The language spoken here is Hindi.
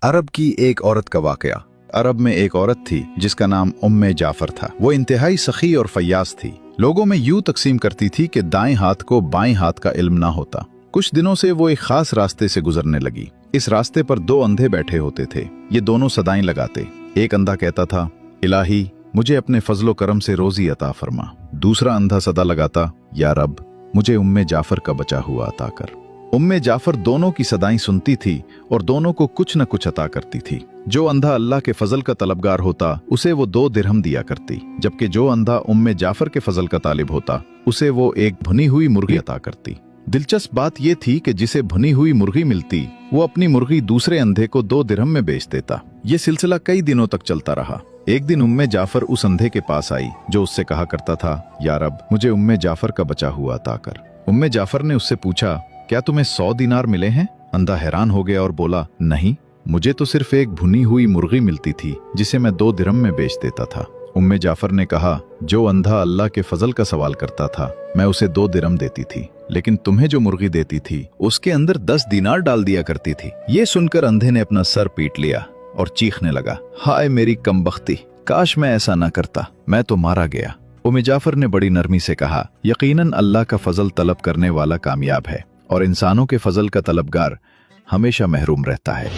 अरब की एक औरत का वाकया। अरब में एक औरत थी जिसका नाम उम्मे जाफर था। वो इंतहाई सखी और फयाज थी। लोगों में यूं तकसीम करती थी कि दाएं हाथ को बाएं हाथ का इल्म ना होता। कुछ दिनों से वो एक खास रास्ते से गुजरने लगी। इस रास्ते पर दो अंधे बैठे होते थे। ये दोनों सदाएं लगाते। एक अंधा कहता था, इलाही मुझे अपने फजलो करम से रोजी अता फरमा। दूसरा अंधा सदा लगाता, या रब मुझे उम्मे जाफर का बचा हुआ अता कर। उम्मे जाफर दोनों की सदाएं सुनती थी और दोनों को कुछ न कुछ अता करती थी। जो अंधा अल्लाह के फजल का तलबगार होता उसे वो 2 दिरहम दिया करती, जबकि जो अंधा उम्मे जाफर के फजल का तालिब होता उसे वो एक भुनी हुई मुर्गी अता करती। दिलचस्प बात यह थी कि जिसे भुनी हुई मुर्गी मिलती वो अपनी मुर्गी दूसरे अंधे को 2 दिरहम में बेच देता। ये सिलसिला कई दिनों तक चलता रहा। एक दिन उम्मे जाफर उस अंधे के पास आई जो उससे कहा करता था, या रब मुझे उम्मे जाफर का बचा हुआ अता कर। उम्मे जाफर ने उससे पूछा, क्या तुम्हें 100 दिनार मिले हैं? अंधा हैरान हो गया और बोला, नहीं, मुझे तो सिर्फ एक भुनी हुई मुर्गी मिलती थी जिसे मैं 2 दिरहम में बेच देता था। उम्मे जाफर ने कहा, जो अंधा अल्लाह के फजल का सवाल करता था मैं उसे 2 दिरहम देती थी, लेकिन तुम्हें जो मुर्गी देती थी उसके अंदर 10 दिनार डाल दिया करती थी। ये सुनकर अंधे ने अपना सर पीट लिया और चीखने लगा, हाय मेरी कमबख्ती, काश मैं ऐसा ना करता, मैं तो मारा गया। उम्मे जाफर ने बड़ी नरमी से कहा, यकीनन अल्लाह का फजल तलब करने वाला कामयाब है और इंसानों के फजल का तलबगार हमेशा महरूम रहता है।